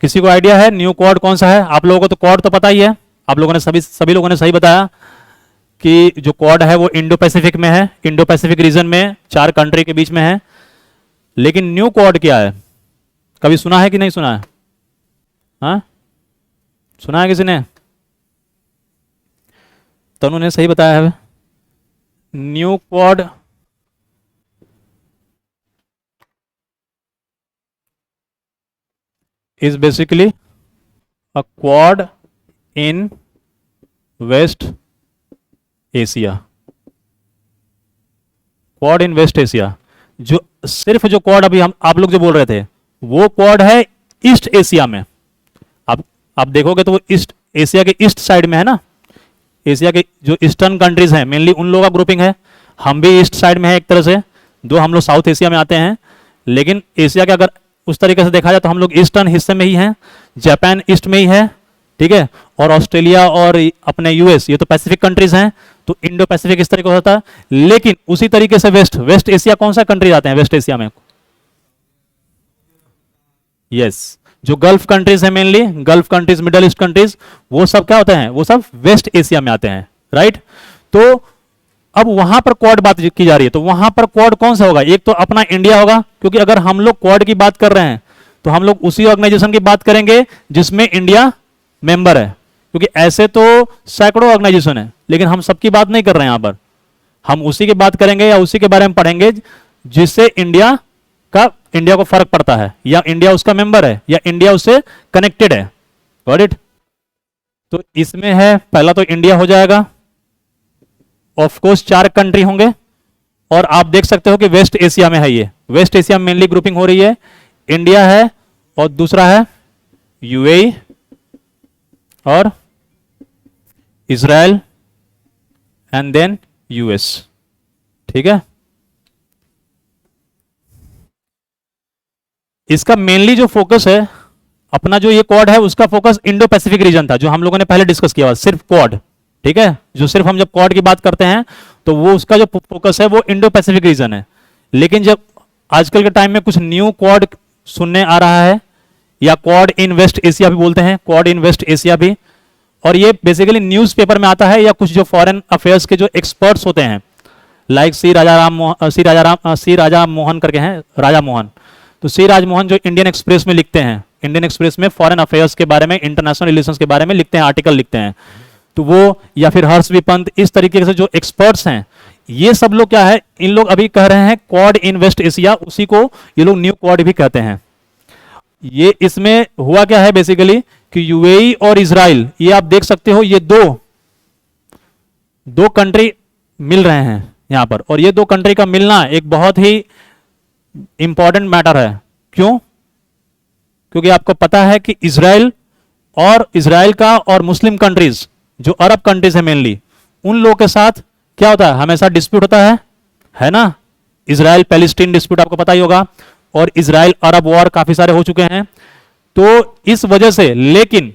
किसी को आइडिया है न्यू क्वाड कौन सा है? आप लोगों को तो क्वाड तो पता ही है, आप लोगों ने सभी लोगों ने सही बताया कि जो क्वाड है वो इंडो पैसिफिक में है, इंडो पैसिफिक रीजन में 4 कंट्री के बीच में है। लेकिन न्यू क्वाड क्या है? कभी सुना है कि नहीं सुना है? हाँ, सुना है किसी ने? तनु ने सही बताया है। New quad is basically a quad in West Asia. Quad in West Asia, जो सिर्फ जो क्वाड अभी हम आप लोग जो बोल रहे थे वो क्वाड है ईस्ट एशिया में। आप देखोगे तो वो ईस्ट एशिया के ईस्ट साइड में है ना, एशिया के जो ईस्टर्न कंट्रीज हैं मेनली उन लोगों का ग्रुपिंग है। हम भी ईस्ट साइड में है एक तरह से, दो हम लोग साउथ एशिया में आते हैं, लेकिन एशिया के अगर उस तरीके से देखा जाए तो हम लोग ईस्टर्न हिस्से में ही हैं। जापान ईस्ट में ही है, ठीक है, और ऑस्ट्रेलिया और अपने यूएस ये तो पैसिफिक कंट्रीज हैं, तो इंडो पैसिफिक इस तरीके से होता है। लेकिन उसी तरीके से वेस्ट एशिया कौन सा कंट्री आते हैं वेस्ट एशिया में? यस, जो गल्फ कंट्रीज है mainly, gulf countries, middle east countries, वो सब क्या होते हैं? वो सब वेस्ट एशिया में आते हैं, राइट। तो अब वहां पर क्वाड बात की जा रही है, तो वहां पर क्वाड कौन सा होगा? एक तो अपना इंडिया होगा, क्योंकि अगर हम लोग क्वाड की बात कर रहे हैं तो हम लोग उसी ऑर्गेनाइजेशन की बात करेंगे जिसमें इंडिया मेंबर है, क्योंकि ऐसे तो सैकड़ों ऑर्गेनाइजेशन है, लेकिन हम सबकी बात नहीं कर रहे हैं यहां पर। हम उसी की बात करेंगे या उसी के बारे में पढ़ेंगे जिससे इंडिया को फर्क पड़ता है, या इंडिया उसका मेंबर है, या इंडिया उससे कनेक्टेड है। Got it? तो इसमें है, पहला तो इंडिया हो जाएगा, ऑफ कोर्स 4 कंट्री होंगे, और आप देख सकते हो कि वेस्ट एशिया में है, ये वेस्ट एशिया में मेनली ग्रुपिंग हो रही है। इंडिया है और दूसरा है यूएई और इजराइल एंड देन यूएस, ठीक है। इसका मेनली जो फोकस है, अपना जो ये क्वाड है उसका फोकस इंडो पैसिफिक रीजन था, जो हम लोगों ने पहले डिस्कस किया हुआ, सिर्फ क्वाड, ठीक है। जो सिर्फ हम जब क्वाड की बात करते हैं तो वो उसका जो फोकस है वो इंडो पैसिफिक रीजन है। लेकिन जब आजकल के टाइम में कुछ न्यू क्वाड सुनने आ रहा है, या क्वाड इन वेस्ट एशिया भी बोलते हैं, क्वाड इन वेस्ट एशिया भी, और ये बेसिकली न्यूज़पेपर में आता है, या कुछ जो फॉरेन अफेयर्स के जो एक्सपर्ट्स होते हैं, लाइक सी राजा मोहन करके हैं, राजा मोहन, तो सी राजमोहन जो इंडियन एक्सप्रेस में लिखते हैं, इंडियन एक्सप्रेस में फॉरेन अफेयर्स के बारे में, इंटरनेशनल रिलेशंस के बारे में लिखते हैं, आर्टिकल लिखते हैं, तो वो, या फिर हर्ष विपंत, इस तरीके से जो एक्सपर्ट्स हैं, ये सब लोग क्या है, इन लोग अभी कह रहे हैं क्वाड इन वेस्ट एशिया, उसी को ये लोग न्यू क्वाड भी कहते हैं। ये इसमें हुआ क्या है बेसिकली कि यूएई और इजराइल, ये आप देख सकते हो, ये दो कंट्री मिल रहे हैं यहां पर, और ये 2 कंट्री का मिलना एक बहुत ही इंपॉर्टेंट मैटर है। क्यों? क्योंकि आपको पता है कि इजराइल का और मुस्लिम कंट्रीज, जो अरब कंट्रीज है मेनली, उन लोगों के साथ क्या होता है, हमेशा डिस्प्यूट होता है ना। इजराइल पैलेस्टीन डिस्प्यूट आपको पता ही होगा, और इजराइल अरब वॉर काफी सारे हो चुके हैं। तो इस वजह से, लेकिन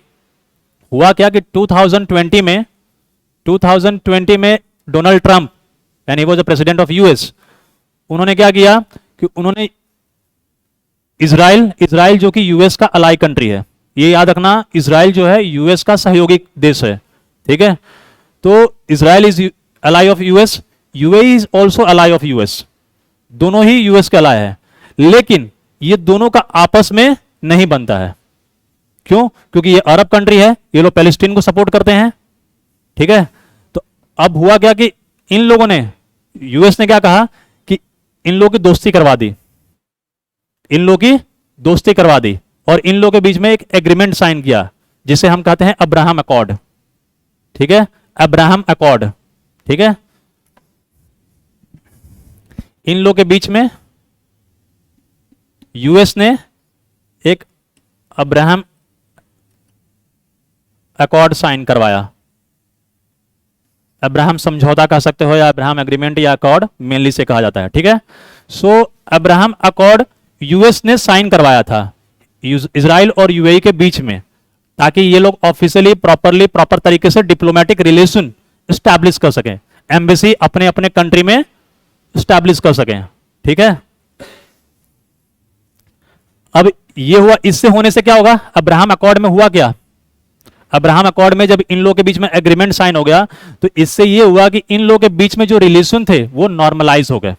हुआ क्या कि 2020 में डोनाल्ड ट्रंप, यानी वो जो प्रेसिडेंट ऑफ यूएस, उन्होंने क्या किया कि उन्होंने इजराइल जो कि यूएस का अलाई कंट्री है, ये याद रखना, इजराइल जो है यूएस का सहयोगी देश है, ठीक है। तो Israel is ally of US, UAE is also ally of US, दोनों ही यूएस के अलाई है, लेकिन ये दोनों का आपस में नहीं बनता है। क्यों? क्योंकि ये अरब कंट्री है, ये लोग पैलेस्टीन को सपोर्ट करते हैं, ठीक है। तो अब हुआ क्या कि इन लोगों ने, यूएस ने क्या कहा कि इन लोगों की दोस्ती करवा दी, और इन लोगों के बीच में एक एग्रीमेंट साइन किया, जिसे हम कहते हैं अब्राहम अकॉर्ड, ठीक है, अब्राहम अकॉर्ड, ठीक है। इन लोगों के बीच में यूएस ने एक अब्राहम अकॉर्ड साइन करवाया, अब्राहम समझौता कह सकते हो, या अब्राहम एग्रीमेंट या अकॉर्ड मेनली से कहा जाता है, ठीक है। सो अब्राहम अकॉर्ड यूएस ने साइन करवाया था इजराइल और यूएई के बीच में, ताकि ये लोग ऑफिशियली प्रॉपर तरीके से डिप्लोमेटिक रिलेशन स्टैब्लिश कर सकें, एम्बेसी अपने अपने कंट्री में स्टैब्लिश कर सकें, ठीक है। अब ये हुआ, इससे होने से क्या होगा, अब्राहम अकॉर्ड में हुआ क्या, अब्राहम अकॉर्ड में जब इन लोगों के बीच में एग्रीमेंट साइन हो गया तो इससे ये हुआ कि इन लोगों के बीच में जो रिलेशन थे वो नॉर्मलाइज हो गए।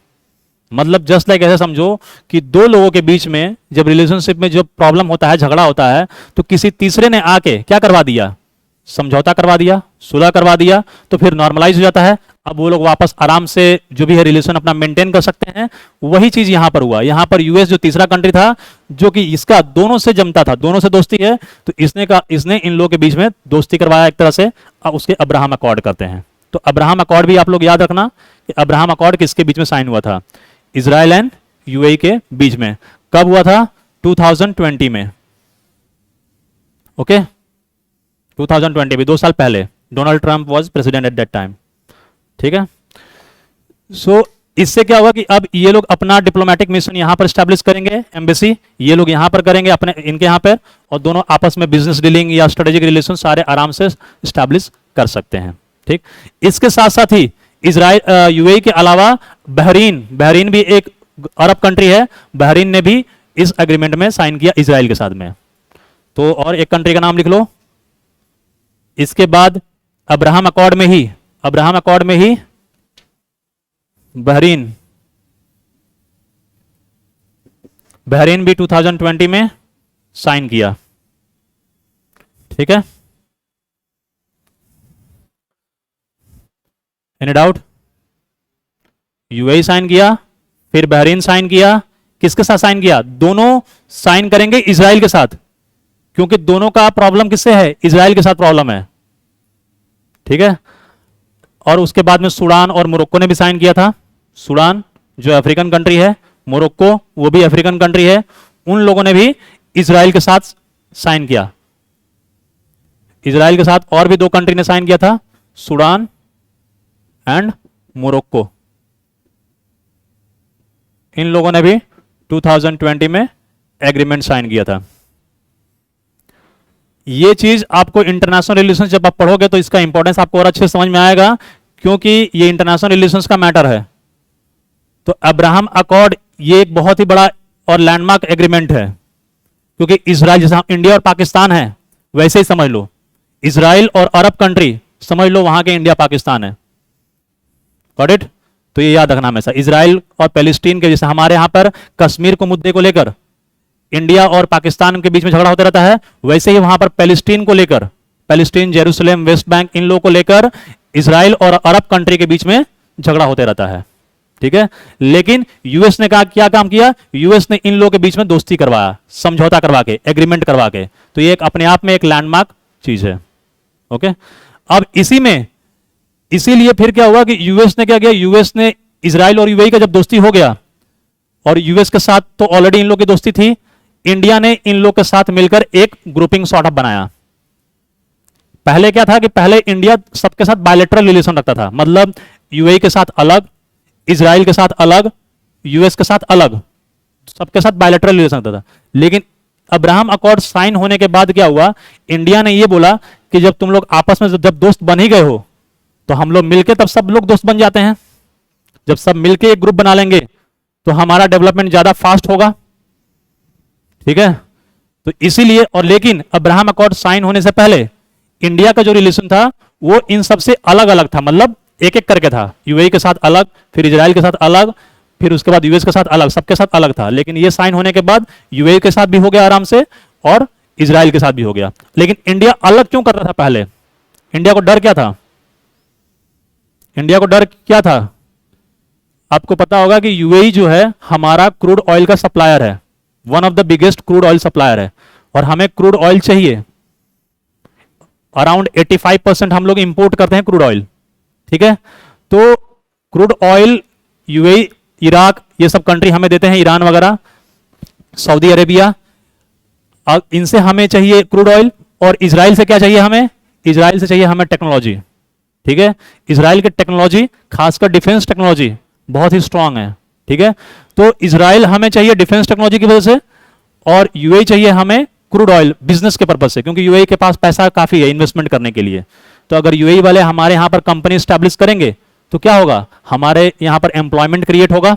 मतलब जस्ट लाइक ऐसे समझो कि दो लोगों के बीच में जब रिलेशनशिप में जो प्रॉब्लम होता है, झगड़ा होता है, तो किसी तीसरे ने आके क्या करवा दिया, समझौता करवा दिया, सुलह करवा दिया, तो फिर नॉर्मलाइज हो जाता है। अब वो लोग वापस आराम से जो भी है रिलेशन अपना मेंटेन कर सकते हैं। वही चीज यहां पर हुआ। यहां पर यूएस जो तीसरा कंट्री था जो कि इसका दोनों से जमता था, दोनों से दोस्ती है, तो इसने इन लोगों के बीच में दोस्ती करवाया एक तरह से। अब उसके अब्राहम अकॉर्ड करते हैं। तो अब्राहम अकॉर्ड भी आप लोग याद रखना कि अब्राहम अकॉर्ड किसके बीच में साइन हुआ था, इजराइल एंड यूएई के बीच में। कब हुआ था, 2020 में। ओके 2020 में, 2 साल पहले। Donald Trump was president at that time. ठीक है। सो इससे क्या होगा कि अब ये लोग अपना डिप्लोमेटिक मिशन यहां पर स्टैब्लिश करेंगे, एम्बेसी ये लोग यहां पर करेंगे अपने इनके यहां पर, और दोनों आपस में बिजनेस डीलिंग या स्ट्रेटेजिक रिलेशन सारे आराम से स्टैब्लिश कर सकते हैं। ठीक। इसके साथ साथ ही इजराइल यूएई के अलावा बहरीन भी एक अरब कंट्री है, बहरीन ने भी इस एग्रीमेंट में साइन किया इजराइल के साथ में। तो और एक कंट्री का नाम लिख लो। इसके बाद अब्राहम अकॉर्ड में ही बहरीन भी 2020 में साइन किया। ठीक है, एनी डाउट? यूएई साइन किया, फिर बहरीन साइन किया। किसके साथ साइन किया? दोनों साइन करेंगे इजराइल के साथ, क्योंकि दोनों का प्रॉब्लम किससे है, इजराइल के साथ प्रॉब्लम है। ठीक है। और उसके बाद में सूडान और मोरक्को ने भी साइन किया था। सूडान जो अफ्रीकन कंट्री है, मोरक्को वो भी अफ्रीकन कंट्री है, उन लोगों ने भी इजराइल के साथ साइन किया। इजराइल के साथ और भी 2 कंट्री ने साइन किया था, सूडान एंड मोरक्को। इन लोगों ने भी 2020 में एग्रीमेंट साइन किया था। ये चीज आपको इंटरनेशनल रिलेशंस जब आप पढ़ोगे तो इसका इंपॉर्टेंस आपको और अच्छे से समझ में आएगा, क्योंकि ये इंटरनेशनल रिलेशंस का मैटर है। तो अब्राहम अकॉर्ड ये एक बहुत ही बड़ा और लैंडमार्क एग्रीमेंट है, क्योंकि इजराइल जैसा इंडिया और पाकिस्तान है वैसे ही समझ लो, इजराइल और अरब कंट्री समझ लो वहां के इंडिया पाकिस्तान है। Got it? तो ये याद रखना हमेशा, इजराइल और पैलेस्टीन के जैसे हमारे यहां पर कश्मीर को मुद्दे को लेकर इंडिया और पाकिस्तान के बीच में झगड़ा होता रहता है, वैसे ही वहां पर पैलेस्टीन को लेकर, पैलेस्टीन, जेरूसलेम, वेस्ट बैंक, इन लोगों को लेकर इजराइल और अरब कंट्री के बीच में झगड़ा होते रहता है। ठीक है। लेकिन यूएस ने कहा, क्या काम किया, यूएस ने इन लोगों के बीच में दोस्ती करवाया, समझौता करवा के, एग्रीमेंट करवा के। तो ये एक अपने आप में एक लैंडमार्क चीज है। ओके। अब इसीलिए फिर क्या हुआ कि यूएस ने क्या किया, यूएस ने इजराइल और यूएई का जब दोस्ती हो गया, और यूएस के साथ तो ऑलरेडी इन लोगों की दोस्ती थी, इंडिया ने इन लोग के साथ मिलकर एक ग्रुपिंग सॉर्ट ऑफ बनाया। पहले क्या था कि पहले इंडिया सबके साथ बायलैटरल रिलेशन रखता था, मतलब यूएई के साथ अलग, इजराइल के साथ अलग, यूएस के साथ अलग, सबके साथ बायलैटरल रिलेशन रखता था। लेकिन अब्राहम अकॉर्ड साइन होने के बाद क्या हुआ, इंडिया ने यह बोला कि जब तुम लोग आपस में जब दोस्त बन ही गए हो तो हम लोग मिलके तब सब लोग दोस्त बन जाते हैं। जब सब मिलके एक ग्रुप बना लेंगे तो हमारा डेवलपमेंट ज्यादा फास्ट होगा। ठीक है। तो इसीलिए, और लेकिन अब्राहम अकॉर्ड साइन होने से पहले इंडिया का जो रिलेशन था वो इन सबसे अलग अलग था, मतलब एक एक करके था। यूएई के साथ अलग, फिर इजराइल के साथ अलग, फिर उसके बाद यूएस के साथ अलग, सबके साथ अलग था। लेकिन ये साइन होने के बाद यूएई के साथ भी हो गया आराम से, और इजराइल के साथ भी हो गया। लेकिन इंडिया अलग क्यों कर रहा था पहले? इंडिया को डर क्या था? इंडिया को डर क्या था? आपको पता होगा कि यूएई जो है हमारा क्रूड ऑयल का सप्लायर है, one of the biggest crude oil supplier है, और हमें क्रूड ऑयल चाहिए। अराउंड 85% हम लोग इंपोर्ट करते हैं क्रूड ऑयल। ठीक है। तो क्रूड ऑयल यूएई, इराक, ये सब कंट्री हमें देते हैं, ईरान वगैरह, सऊदी अरेबिया, इनसे हमें चाहिए क्रूड ऑयल। और इजराइल से क्या चाहिए हमें? इजराइल से चाहिए हमें टेक्नोलॉजी। ठीक है। इजराइल की टेक्नोलॉजी, खासकर डिफेंस टेक्नोलॉजी बहुत ही स्ट्रांग है। ठीक है। तो इजराइल हमें चाहिए डिफेंस टेक्नोलॉजी की वजह से, और यूएई चाहिए हमें क्रूड ऑयल बिजनेस के पर्पज से, क्योंकि यूएई के पास पैसा काफी है इन्वेस्टमेंट करने के लिए। तो अगर यूएई वाले हमारे यहां पर कंपनी स्टैब्लिश करेंगे तो क्या होगा, हमारे यहां पर एम्प्लॉयमेंट क्रिएट होगा।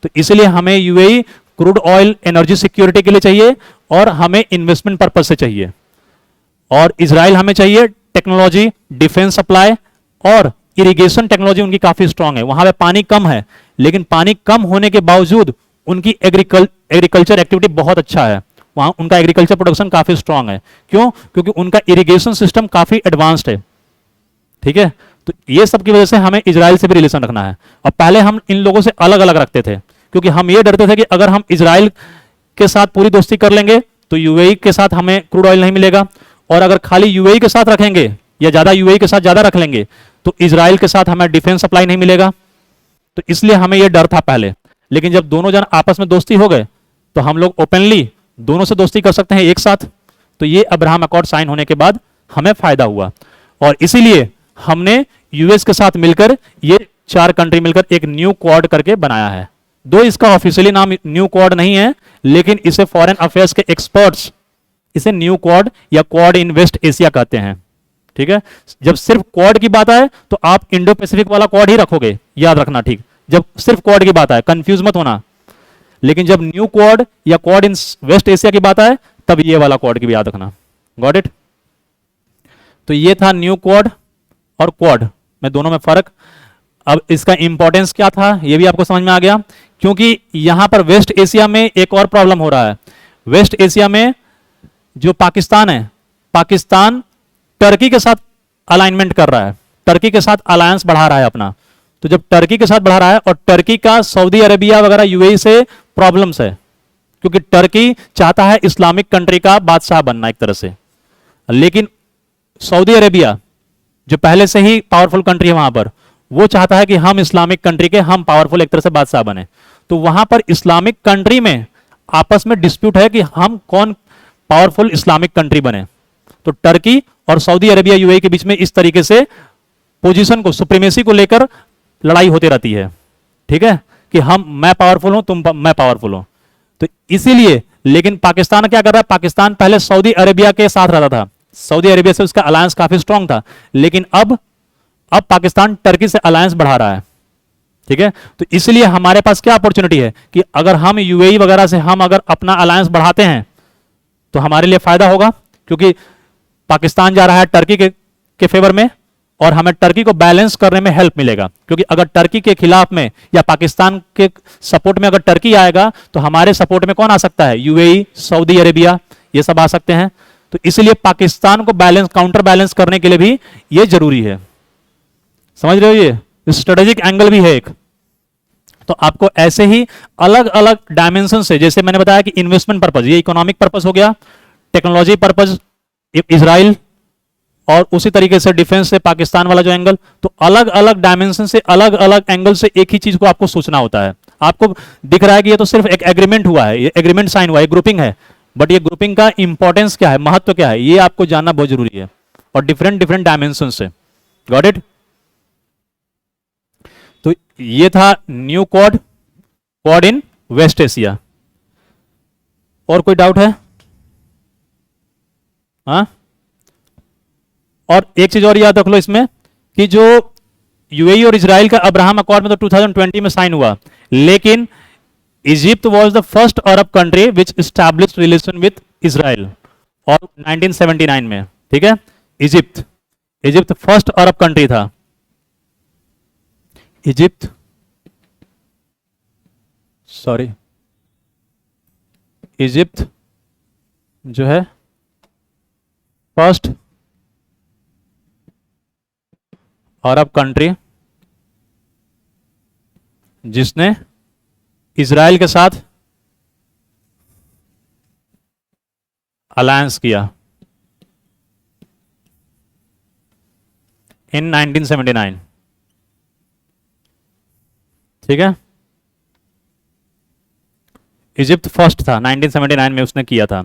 तो इसलिए हमें UAE crude oil energy security के लिए चाहिए और हमें इन्वेस्टमेंट पर्पज से चाहिए। और इजराइल हमें चाहिए टेक्नोलॉजी, डिफेंस सप्लाई और इरिगेशन टेक्नोलॉजी उनकी काफी स्ट्रांग है। वहां पे पानी कम है, लेकिन पानी कम होने के बावजूद उनकी एग्रीकल्चर एक्टिविटी बहुत अच्छा है। वहां उनका एग्रीकल्चर प्रोडक्शन काफी स्ट्रांग है। क्यों? क्योंकि उनका इरिगेशन सिस्टम काफी एडवांस्ड है। ठीक है, तो ये सब की वजह से हमें इजराइल से भी रिलेशन रखना है। और पहले हम इन लोगों से अलग अलग रखते थे, क्योंकि हम ये डरते थे कि अगर हम इजराइल के साथ पूरी दोस्ती कर लेंगे तो यूएई के साथ हमें क्रूड ऑयल नहीं मिलेगा, और अगर खाली यूएई के साथ रखेंगे या ज्यादा यूएई के साथ ज्यादा रख लेंगे तो इजराइल के साथ हमें डिफेंस सप्लाई नहीं मिलेगा। तो इसलिए हमें यह डर था पहले। लेकिन जब दोनों जन आपस में दोस्ती हो गए तो हम लोग ओपनली दोनों से दोस्ती कर सकते हैं एक साथ। तो ये अब्राहम अकॉर्ड साइन होने के बाद हमें फायदा हुआ, और इसीलिए हमने यूएस के साथ मिलकर ये 4 कंट्री मिलकर एक न्यू क्वाड करके बनाया है। दो इसका ऑफिशियली नाम न्यू क्वाड नहीं है, लेकिन इसे फॉरेन अफेयर्स के एक्सपर्ट्स इसे न्यू क्वाड या क्वाड इन वेस्ट एशिया कहते हैं। ठीक है, जब सिर्फ क्वाड की बात आए तो आप इंडो पैसिफिक वाला क्वाड ही रखोगे, याद रखना। ठीक, जब सिर्फ क्वाड की बात आए कंफ्यूज मत होना। लेकिन जब न्यू क्वाड या क्वाड इन वेस्ट एशिया की बात आए तब ये वाला क्वाड की भी याद रखना। Got it? तो ये था न्यू क्वाड और क्वाड में दोनों में फर्क। अब इसका इंपॉर्टेंस क्या था ये भी आपको समझ में आ गया, क्योंकि यहां पर वेस्ट एशिया में एक और प्रॉब्लम हो रहा है। वेस्ट एशिया में जो पाकिस्तान है, पाकिस्तान टर्की के साथ अलाइनमेंट कर रहा है, टर्की के साथ अलायंस बढ़ा रहा है अपना। तो जब टर्की के साथ बढ़ा रहा है, और टर्की का सऊदी अरेबिया वगैरह यूएई से प्रॉब्लम्स है, क्योंकि टर्की चाहता है इस्लामिक कंट्री का बादशाह बनना एक तरह से। लेकिन सऊदी अरेबिया जो पहले से ही पावरफुल कंट्री है वहां पर, वो चाहता है कि हम इस्लामिक कंट्री के हम पावरफुल एक तरह से बादशाह बने। तो वहां पर इस्लामिक कंट्री में आपस में डिस्प्यूट है कि हम कौन पावरफुल इस्लामिक कंट्री बने। तो टर्की और सऊदी अरेबिया यूएई के बीच में इस तरीके से पोजीशन को, सुप्रीमेसी को लेकर लड़ाई होती रहती है। ठीक है, कि मैं पावरफुल हूं, मैं पावरफुल हूं। तो इसीलिए, लेकिन पाकिस्तान क्या कर रहा है, पाकिस्तान पहले सऊदी अरेबिया के साथ रहता था, सऊदी अरेबिया से उसका अलायंस काफी स्ट्रांग था, लेकिन अब पाकिस्तान टर्की से अलायंस बढ़ा रहा है। ठीक है, तो इसलिए हमारे पास क्या अपॉर्चुनिटी है कि अगर हम यूएई वगैरह से हम अगर अपना अलायंस बढ़ाते हैं तो हमारे लिए फायदा होगा, क्योंकि पाकिस्तान जा रहा है टर्की के फेवर में, और हमें टर्की को बैलेंस करने में हेल्प मिलेगा। क्योंकि अगर टर्की के खिलाफ में या पाकिस्तान के सपोर्ट में अगर टर्की आएगा तो हमारे सपोर्ट में कौन आ सकता है, यूएई, सऊदी अरेबिया, ये सब आ सकते हैं। तो इसलिए पाकिस्तान को बैलेंस, काउंटर बैलेंस करने के लिए भी ये जरूरी है। समझ रहे हो? ये स्ट्रेटेजिक एंगल भी है एक। तो आपको ऐसे ही अलग अलग डायमेंशन से, जैसे मैंने बताया कि इन्वेस्टमेंट पर्पज, ये इकोनॉमिक पर्पज हो गया, टेक्नोलॉजी पर्पज इजराइल, और उसी तरीके से डिफेंस से पाकिस्तान वाला जो एंगल। तो अलग अलग डायमेंशन से, अलग अलग एंगल से एक ही चीज को आपको सोचना होता है। आपको दिख रहा है कि ये तो सिर्फ एक एग्रीमेंट हुआ है, ये एग्रीमेंट साइन हुआ है, ग्रुपिंग है, बट ये ग्रुपिंग का इंपॉर्टेंस क्या है, महत्व क्या है, ये आपको जानना बहुत जरूरी है, और डिफरेंट डिफरेंट डायमेंशन से। Got it? तो ये था new quad, quad in West Asia. और कोई डाउट है? हाँ, और एक चीज और याद रख लो इसमें कि जो यूएई और इजराइल का अब्राहम अकॉर्ड में तो 2020 में साइन हुआ, लेकिन Egypt was the first Arab country which established relation with Israel, और 1979 में। ठीक है, इजिप्ट फर्स्ट अरब कंट्री था। इजिप्ट, सॉरी, इजिप्ट जो है फर्स्ट अरब कंट्री जिसने इजराइल के साथ अलायंस किया इन 1979। ठीक है, इजिप्ट फर्स्ट था, 1979 में उसने किया था।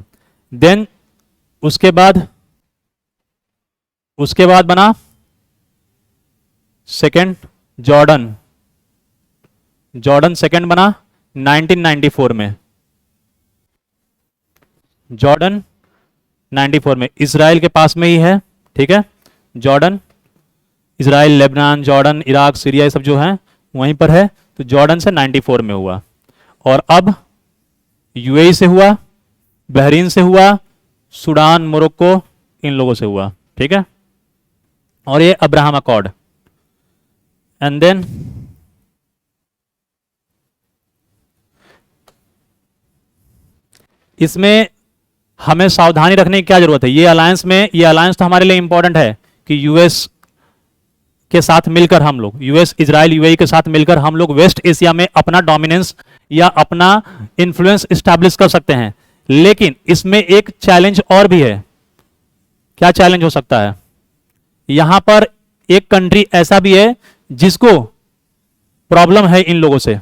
देन उसके बाद बना सेकेंड जॉर्डन सेकेंड बना 1994 में। जॉर्डन 94 में इजराइल के पास में ही है। ठीक है, Jordan, Israel, Lebanon, Jordan, Iraq, Syria, ये सब जो है वहीं पर है। तो जॉर्डन से 94 में हुआ। और अब यूएई से हुआ, बहरीन से हुआ, सूडान, मोरक्को, इन लोगों से हुआ, ठीक है। और ये अब्राहम अकॉर्ड। एंड देन इसमें हमें सावधानी रखने की क्या जरूरत है, ये अलायंस तो हमारे लिए इंपॉर्टेंट है कि यूएस के साथ मिलकर हम लोग, यूएस, इजराइल, यूएई के साथ मिलकर हम लोग वेस्ट एशिया में अपना डोमिनेंस या अपना इंफ्लुएंस स्टैब्लिश कर सकते हैं। लेकिन इसमें एक चैलेंज और भी है। क्या चैलेंज हो सकता है? यहां पर एक कंट्री ऐसा भी है जिसको प्रॉब्लम है इन लोगों से,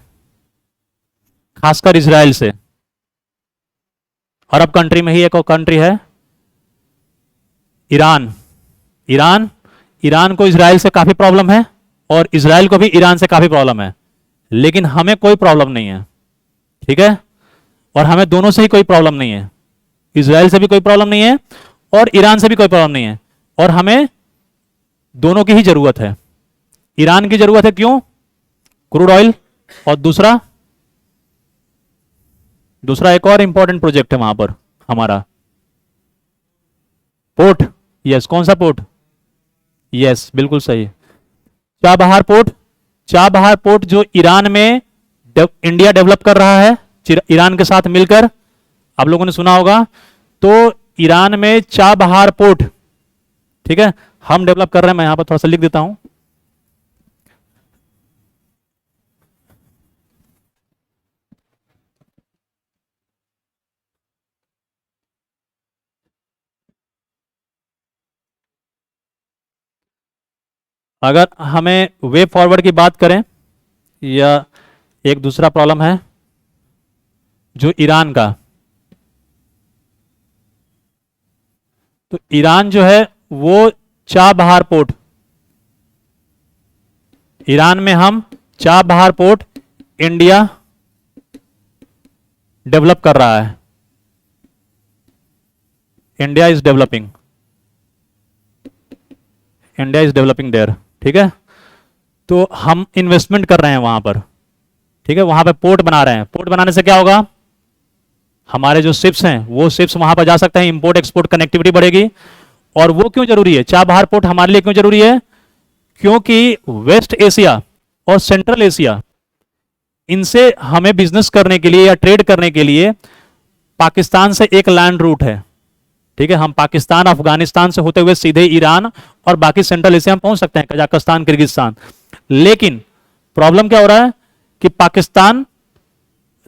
खासकर इजराइल से। अरब कंट्री में ही एक और कंट्री है ईरान। ईरान को इजराइल से काफी प्रॉब्लम है और इजराइल को भी ईरान से काफी प्रॉब्लम है, लेकिन हमें कोई प्रॉब्लम नहीं है, ठीक है। और हमें दोनों से ही कोई प्रॉब्लम नहीं है, इजराइल से भी कोई प्रॉब्लम नहीं है और ईरान से भी कोई प्रॉब्लम नहीं है। और हमें दोनों की ही जरूरत है। ईरान की जरूरत है, क्यों? क्रूड ऑयल, और दूसरा एक और इंपॉर्टेंट प्रोजेक्ट है वहां पर हमारा, पोर्ट। यस, कौन सा पोर्ट? यस, बिल्कुल सही, चाबहार पोर्ट। चाबहार पोर्ट जो ईरान में इंडिया डेवलप कर रहा है ईरान के साथ मिलकर, आप लोगों ने सुना होगा। तो ईरान में चाबहार पोर्ट, ठीक है, हम डेवलप कर रहे हैं। मैं यहां पर थोड़ा सा लिख देता हूं। अगर हमें वे फॉरवर्ड की बात करें, या एक दूसरा प्रॉब्लम है जो ईरान का, तो ईरान जो है वो चाबहार पोर्ट, ईरान में हम चाबहार पोर्ट इंडिया डेवलप कर रहा है। इंडिया इज डेवलपिंग देयर, ठीक है। तो हम इन्वेस्टमेंट कर रहे हैं वहां पर, ठीक है, वहां पर पोर्ट बना रहे हैं। पोर्ट बनाने से क्या होगा? हमारे जो शिप्स हैं वो शिप्स वहां पर जा सकते हैं, इंपोर्ट एक्सपोर्ट कनेक्टिविटी बढ़ेगी। और वो क्यों जरूरी है? चाबहार पोर्ट हमारे लिए क्यों जरूरी है? क्योंकि वेस्ट एशिया और सेंट्रल एशिया, इनसे हमें बिजनेस करने के लिए या ट्रेड करने के लिए पाकिस्तान से एक लैंड रूट है, ठीक है। हम पाकिस्तान, अफगानिस्तान से होते हुए सीधे ईरान और बाकी सेंट्रल एशिया में पहुंच सकते हैं, कजाकिस्तान, किर्गिस्तान। लेकिन प्रॉब्लम क्या हो रहा है कि पाकिस्तान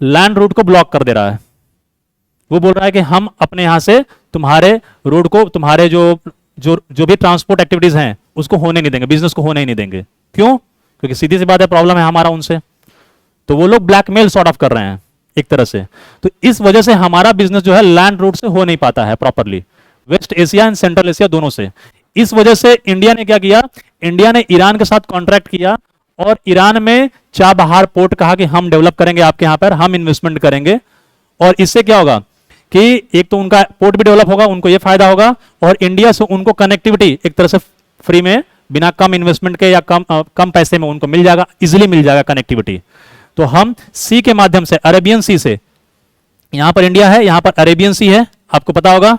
लैंड रूट को ब्लॉक कर दे रहा है। वो बोल रहा है कि हम अपने यहां से तुम्हारे रोड को, तुम्हारे जो भी ट्रांसपोर्ट एक्टिविटीज हैं उसको होने नहीं देंगे, बिजनेस को होने ही नहीं देंगे। क्यों? क्योंकि सीधी सी बात है, प्रॉब्लम है हमारा उनसे। तो वो लोग ब्लैकमेल सॉर्ट ऑफ कर रहे हैं एक तरह से। तो इस वजह से हमारा बिजनेस जो है लैंड रूट से हो नहीं पाता है properly, West Asia and Central Asia दोनों से। इस वजह से इंडिया ने क्या किया? इंडिया ने ईरान के साथ कॉन्ट्रैक्ट किया और ईरान में चाबहार पोर्ट कहा कि हम डेवलप करेंगे आपके यहां पर, हम इन्वेस्टमेंट करेंगे। और इससे क्या होगा कि एक तो उनका पोर्ट भी डेवलप होगा, उनको ये फायदा होगा, और इंडिया से उनको कनेक्टिविटी एक तरह से फ्री में, बिना कम इन्वेस्टमेंट के या कम पैसे में उनको मिल जाएगा, इजिली मिल जाएगा कनेक्टिविटी। तो हम सी के माध्यम से, अरेबियन सी से, यहां पर इंडिया है, यहां पर अरेबियन सी है, आपको पता होगा,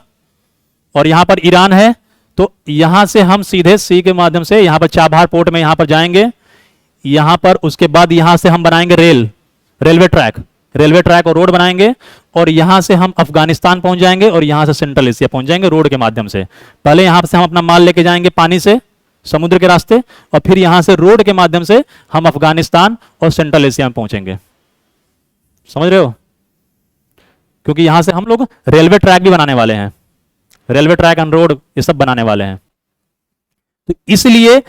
और यहां पर ईरान है। तो यहां से हम सीधे सी के माध्यम से यहां पर चाबहार पोर्ट में यहां पर जाएंगे, यहां पर उसके बाद यहां से हम बनाएंगे रेलवे ट्रैक और रोड बनाएंगे, और यहां से हम अफगानिस्तान पहुंच जाएंगे और यहां से सेंट्रल एशिया पहुंच जाएंगे रोड के माध्यम से। पहले यहां से हम अपना माल लेके जाएंगे पानी से, समुद्र के रास्ते, और फिर यहां से रोड के माध्यम से हम अफगानिस्तान और सेंट्रल एशिया में पहुंचेंगे। समझ रहे हो? क्योंकि यहां से हम लोग रेलवे ट्रैक भी बनाने वाले हैं, रेलवे ट्रैक एंड रोड ये सब बनाने वाले हैं। तो इसलिए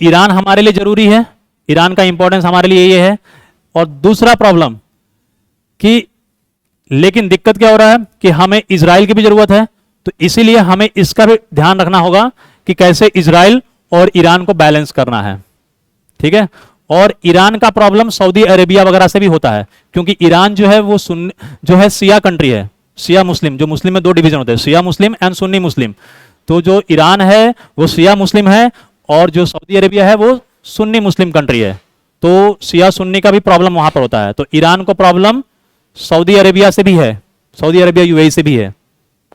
ईरान हमारे लिए जरूरी है, ईरान का इंपॉर्टेंस हमारे लिए ये है। और दूसरा प्रॉब्लम कि, लेकिन दिक्कत क्या हो रहा है कि हमें इजराइल की भी जरूरत है। तो इसीलिए हमें इसका भी ध्यान रखना होगा कि कैसे इजराइल और ईरान को बैलेंस करना है, ठीक है। और ईरान का प्रॉब्लम सऊदी अरेबिया वगैरह से भी होता है, क्योंकि ईरान जो है वो जो है शिया कंट्री है, शिया मुस्लिम, जो मुस्लिम में दो डिवीजन होते हैं, शिया मुस्लिम एंड सुन्नी मुस्लिम। तो जो ईरान है वो शिया मुस्लिम है, और जो सऊदी अरेबिया है वो सुन्नी मुस्लिम कंट्री है। तो शिया सुन्नी का भी प्रॉब्लम वहां पर होता है। तो ईरान को प्रॉब्लम सऊदी अरेबिया से भी है, सऊदी अरेबिया यूएई से भी है।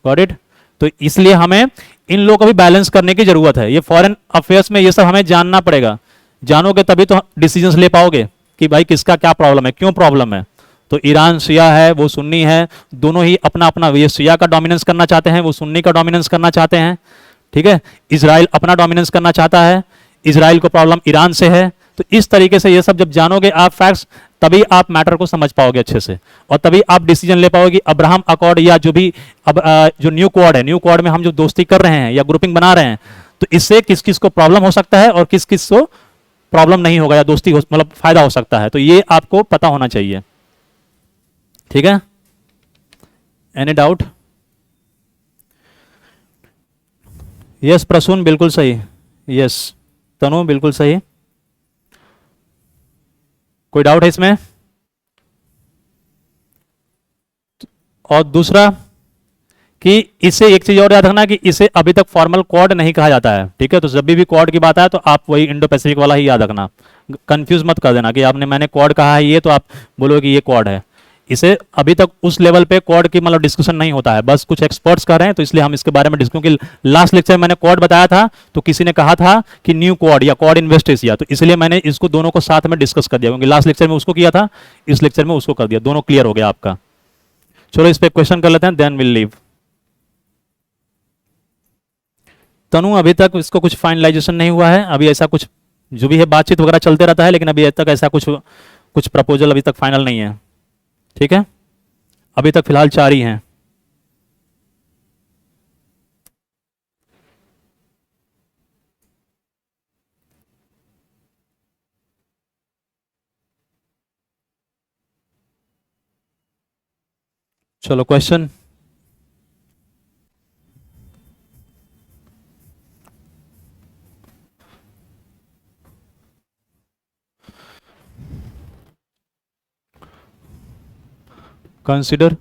Got it? तो इसलिए हमें इन लोगों को भी बैलेंस करने की जरूरत है। ये फॉरेन अफेयर्स में ये सब हमें जानना पड़ेगा, जानोगे तभी तो डिसीजंस ले पाओगे कि भाई किसका क्या प्रॉब्लम है, क्यों प्रॉब्लम है। तो ईरान शिया है, वो सुन्नी है, दोनों ही अपना अपना, ये शिया का डोमिनेंस करना चाहते हैं, वो सुन्नी का डोमिनेंस करना चाहते हैं। ठीक है, इसराइल अपना डोमिनेंस करना चाहता है, इसराइल को प्रॉब्लम ईरान से है। तो इस तरीके से ये सब जब जानोगे आप फैक्ट्स, तभी आप मैटर को समझ पाओगे अच्छे से, और तभी आप डिसीजन ले पाओगे। अब्राहम अकॉर्ड या जो भी अब जो न्यू क्वाड है, न्यू क्वाड में हम जो दोस्ती कर रहे हैं या ग्रुपिंग बना रहे हैं, तो इससे किस किस को प्रॉब्लम हो सकता है और किस किस को प्रॉब्लम नहीं होगा या दोस्ती मतलब फायदा हो सकता है, तो ये आपको पता होना चाहिए। ठीक है, एनी डाउट? यस प्रसून बिल्कुल सही, यस तनु बिल्कुल सही। कोई डाउट है इसमें? और दूसरा कि इसे एक चीज और याद रखना कि इसे अभी तक फॉर्मल क्वाड नहीं कहा जाता है। ठीक है, तो जब भी क्वाड की बात आए तो आप वही इंडो पैसिफिक वाला ही याद रखना, कंफ्यूज मत कर देना कि आपने मैंने क्वाड कहा है ये तो आप बोलोगे कि ये क्वाड है। इसे अभी तक उस लेवल पे क्वाड की मतलब डिस्कशन नहीं होता है, बस कुछ एक्सपर्ट्स कर रहे हैं, तो इसलिए हम इसके बारे में डिस्कस, क्योंकि लास्ट लेक्चर मैंने क्वाड बताया था तो किसी ने कहा था कि न्यू क्वाड या क्वाड इन्वेस्ट एशिया, तो इसलिए मैंने इसको दोनों को साथ में डिस्कस कर दिया, क्योंकि लास्ट लेक्चर में उसको किया था, इस लेक्चर में उसको कर दिया, दोनों क्लियर हो गया आपका। चलो इस पे क्वेश्चन कर लेते हैं, देन विल लीव। तनु अभी तक इसको कुछ फाइनलाइजेशन नहीं हुआ है, अभी ऐसा कुछ जो भी है बातचीत वगैरह चलते रहता है, लेकिन अभी तक ऐसा कुछ कुछ प्रपोजल अभी तक फाइनल नहीं है। ठीक है, अभी तक फिलहाल 4 ही हैं। चलो question. Consider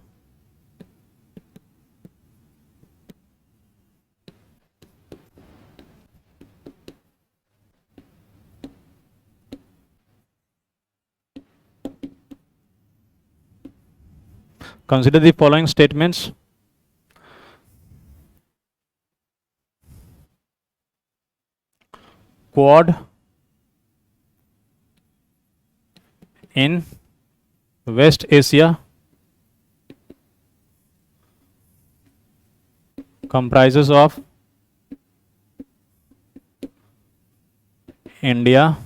consider the following statements. Quad in West Asia comprises of India,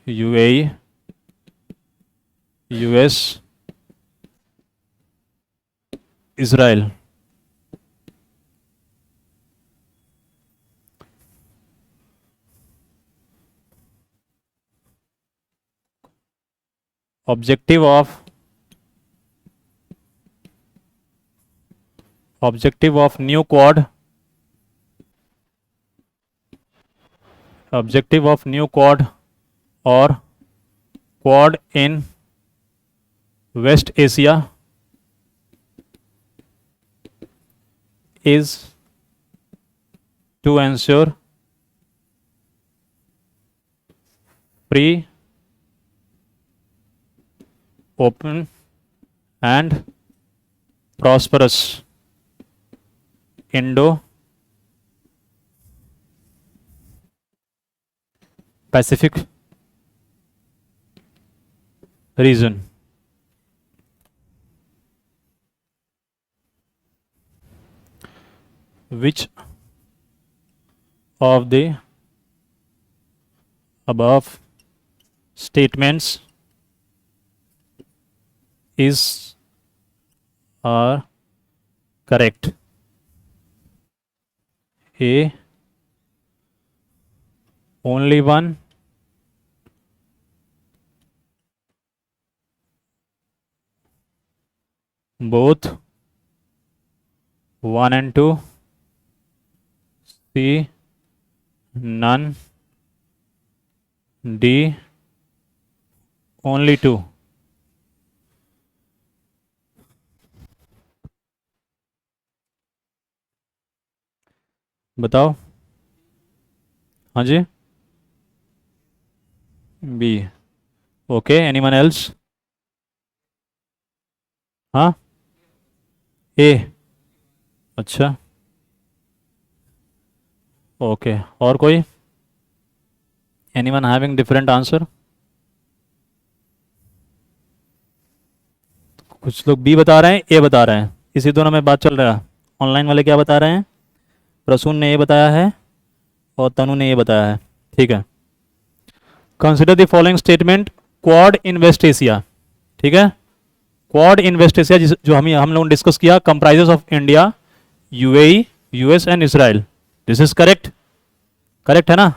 UAE, US, Israel. Objective of new quad, objective of new quad or quad in West Asia is to ensure free, open and prosperous Indo-Pacific region. Which of the above statements is are correct? A, only one, both, 1 and 2, C, none, D, only 2. बताओ। हाँ जी, B. Okay, anyone else? हाँ, ए। अच्छा, okay, और कोई? Anyone having different answer? कुछ लोग B बता रहे हैं, ए बता रहे हैं, इसी दोनों में बात चल रहा है। ऑनलाइन वाले क्या बता रहे हैं? प्रसून ने ए बताया है और तनु ने ये बताया है। ठीक है, consider the following statement quad in West Asia. ठीक है, क्वाड इन वेस्ट एशिया जो हम लोगों ने डिस्कस किया, comprises of India, UAE, US and Israel. This is correct, correct है ना?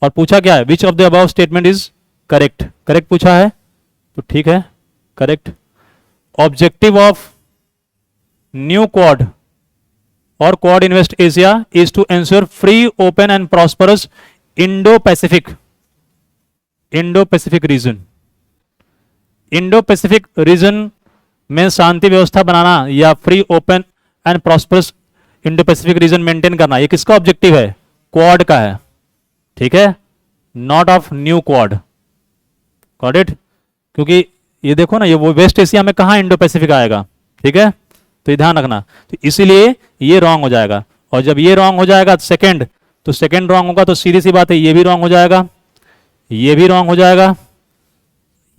और पूछा क्या है, which of the above statement is correct, correct पूछा है, तो ठीक है, correct. Objective of new Quad और Quad in West Asia is to ensure free, open and prosperous Indo Pacific, Indo Pacific region. Indo Pacific region में शांति व्यवस्था बनाना या free, open and prosperous Indo Pacific reason maintain करना, ये किसका objective है? क्वाड का है। ठीक है, not of new quad. Got it? क्योंकि ये देखो ना, ये वो वेस्ट एशिया में कहां इंडो पैसिफिक आएगा। ठीक है, तो ये ध्यान रखना, तो इसीलिए ये रॉन्ग हो जाएगा। और जब ये रॉन्ग हो जाएगा सेकंड, तो सेकंड रॉन्ग होगा तो सीधी सी बात है ये भी रॉन्ग हो जाएगा, ये भी रॉन्ग हो जाएगा,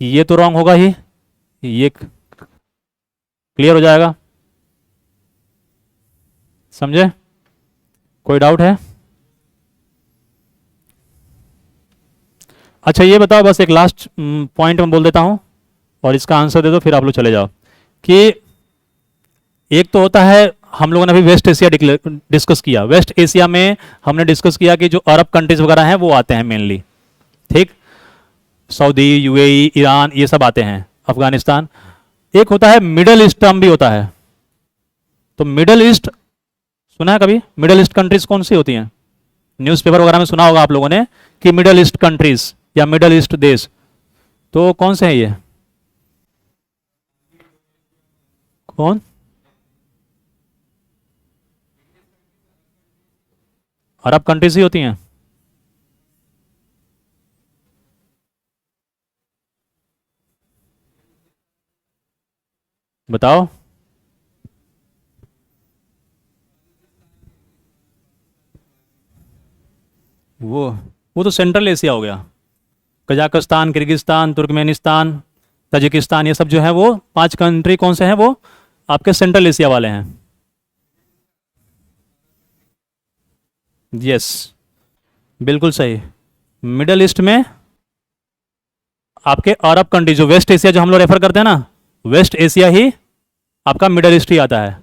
ये तो रॉन्ग होगा ही, ये क्लियर हो जाएगा। समझे? कोई डाउट है? अच्छा ये बताओ, बस एक लास्ट पॉइंट मैं बोल देता हूं और इसका आंसर दे दो, फिर आप लोग चले जाओ। कि एक तो होता है, हम लोगों ने अभी वेस्ट एशिया डिस्कस किया, वेस्ट एशिया में हमने डिस्कस किया कि जो अरब कंट्रीज वगैरह हैं वो आते हैं मेनली। ठीक, सऊदी, यूएई, ईरान, ये सब आते हैं, अफगानिस्तान। एक होता है मिडल ईस्ट टर्म भी होता है। तो मिडल ईस्ट सुना है कभी? मिडल ईस्ट कंट्रीज कौन सी होती हैं? न्यूज़पेपर वगैरह में सुना होगा आप लोगों ने कि मिडल ईस्ट कंट्रीज या मिडल ईस्ट देश, तो कौन से हैं ये? कौन? अरब कंट्रीज ही होती हैं। बताओ। वो तो सेंट्रल एशिया हो गया, कजाकिस्तान, किर्गिस्तान, तुर्कमेनिस्तान, तजिकिस्तान, ये सब जो है वो 5 कंट्री कौन से हैं? वो आपके सेंट्रल एशिया वाले हैं। यस, बिल्कुल सही। मिडल ईस्ट में आपके अरब कंट्री, जो वेस्ट एशिया जो हम लोग रेफर करते हैं ना, वेस्ट एशिया ही आपका मिडल ईस्ट ही आता है।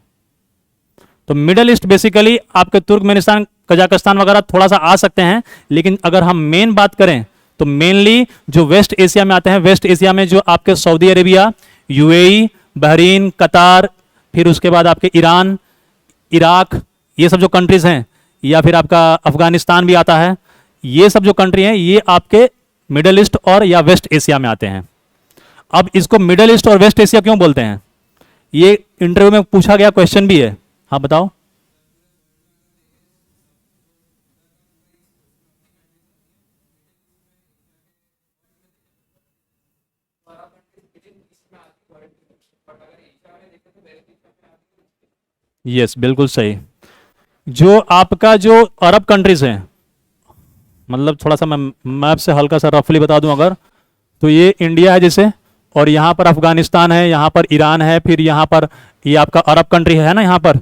तो मिडल ईस्ट बेसिकली आपके तुर्कमेनिस्तान, कजाकिस्तान वगैरह थोड़ा सा आ सकते हैं, लेकिन अगर हम मेन बात करें तो मेनली जो वेस्ट एशिया में आते हैं, वेस्ट एशिया में जो आपके सऊदी अरेबिया, यूएई, बहरीन, कतार, फिर उसके बाद आपके ईरान, इराक, ये सब जो कंट्रीज हैं, या फिर आपका अफगानिस्तान भी आता है, ये सब जो कंट्री हैं ये आपके मिडल ईस्ट और या वेस्ट एशिया में आते हैं। अब इसको मिडल ईस्ट और वेस्ट एशिया क्यों बोलते हैं? ये इंटरव्यू में पूछा गया क्वेश्चन भी है। हाँ बताओ। यस, बिल्कुल सही। जो आपका जो अरब कंट्रीज हैं, मतलब थोड़ा सा मैं मैप से हल्का सा रफली बता दूं अगर, तो ये इंडिया है जैसे, और यहाँ पर अफगानिस्तान है, यहाँ पर ईरान है, फिर यहाँ पर ये आपका अरब कंट्री है ना यहाँ पर,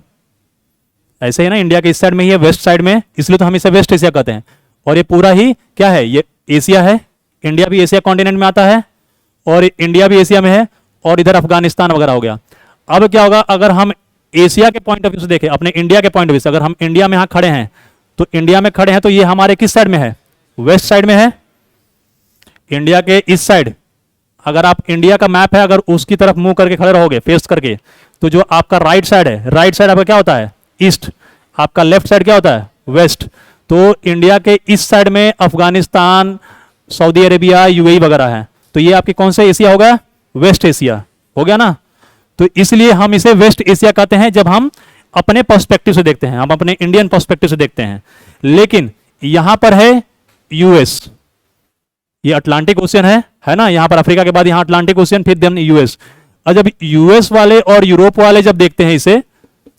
ऐसे ही ना, इंडिया के इस साइड में ही है, वेस्ट साइड में, इसलिए तो हम इसे वेस्ट एशिया कहते हैं। और ये पूरा ही क्या है? ये एशिया है, इंडिया भी एशिया कॉन्टिनेंट में आता है, और इंडिया भी एशिया में है, और इधर अफगानिस्तान वगैरह हो गया। अब क्या होगा, अगर हम एशिया के पॉइंट ऑफ व्यू से देखें, अपने इंडिया के पॉइंट ऑफ व्यू से, अगर हम इंडिया में यहाँ खड़े हैं, तो इंडिया में खड़े हैं तो ये हमारे किस साइड में है? वेस्ट साइड में है, इंडिया के इस साइड। अगर आप इंडिया का मैप है, अगर उसकी तरफ मुंह करके खड़े रहोगे, फेस करके, तो जो आपका राइट साइड है, राइट साइड आपका क्या होता है? ईस्ट। आपका लेफ्ट साइड क्या होता है? वेस्ट। तो इंडिया के इस साइड में अफगानिस्तान, सऊदी अरेबिया, यूएई वगैरह है, तो ये आपके कौन से एशिया हो गया? वेस्ट एशिया हो गया ना। तो इसलिए हम इसे वेस्ट एशिया कहते हैं जब हम अपने पर्सपेक्टिव से देखते हैं, हम अपने इंडियन पर्सपेक्टिव से देखते हैं। लेकिन यहां पर है यूएस, ये अटलांटिक ओशियन है ना, यहां पर अफ्रीका के बाद यहां अटलांटिक ओशियन, फिर देन यूएस। और जब यूएस वाले और यूरोप वाले जब देखते हैं इसे,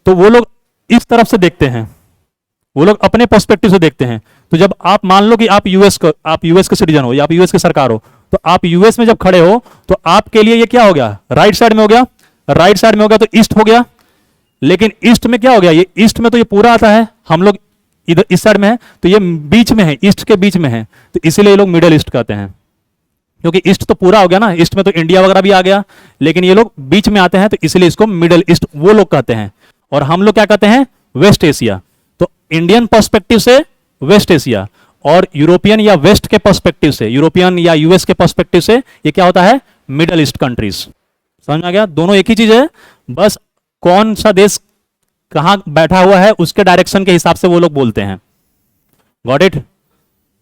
तो वो लोग इस तरफ से देखते हैं, वो लोग अपने पर्सपेक्टिव से देखते हैं। तो जब आप मान लो कि आप यूएस के सिटीजन हो या आप यूएस की सरकार हो, तो आप यूएस में जब खड़े हो तो आपके लिए ये क्या हो गया, राइट साइड में हो गया, राइट साइड में हो गया तो ईस्ट हो गया। लेकिन ईस्ट में क्या हो गया, ये ईस्ट में तो ये पूरा आता है, हम लोग इधर इस साइड में है, तो ये बीच में है, ईस्ट के बीच में है, तो इसीलिए ये लोग मिडल ईस्ट कहते हैं, क्योंकि ईस्ट तो पूरा हो गया ना, ईस्ट में तो इंडिया वगैरह भी आ गया, लेकिन ये लोग बीच में आते हैं, तो इसलिए इसको मिडल ईस्ट वो लोग कहते हैं। और हम लोग क्या कहते हैं, वेस्ट एशिया। तो इंडियन पर्सपेक्टिव से वेस्ट एशिया, और यूरोपियन या वेस्ट के पर्सपेक्टिव से, यूरोपियन या यूएस के पर्सपेक्टिव से ये क्या होता है, मिडल ईस्ट कंट्रीज। समझ में आ गया, दोनों एक ही चीज है, बस कौन सा देश कहां बैठा हुआ है उसके डायरेक्शन के हिसाब से वो लोग बोलते हैं। Got it.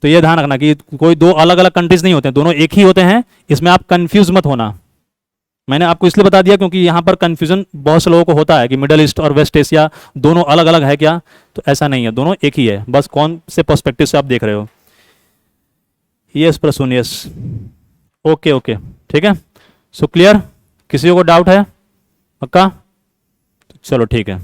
तो ये ध्यान रखना कि कोई दो अलग अलग कंट्रीज नहीं होते हैं, दोनों एक ही होते हैं, इसमें आप कंफ्यूज मत होना। मैंने आपको इसलिए बता दिया क्योंकि यहां पर कंफ्यूजन बहुत से लोगों को होता है कि मिडल ईस्ट और वेस्ट एशिया दोनों अलग अलग है क्या, तो ऐसा नहीं है, दोनों एक ही है, बस कौन से पर्सपेक्टिव से आप देख रहे हो। Yes Prasoon, yes, okay okay, ठीक है। सो क्लियर, किसी को डाउट है पक्का, चलो ठीक है।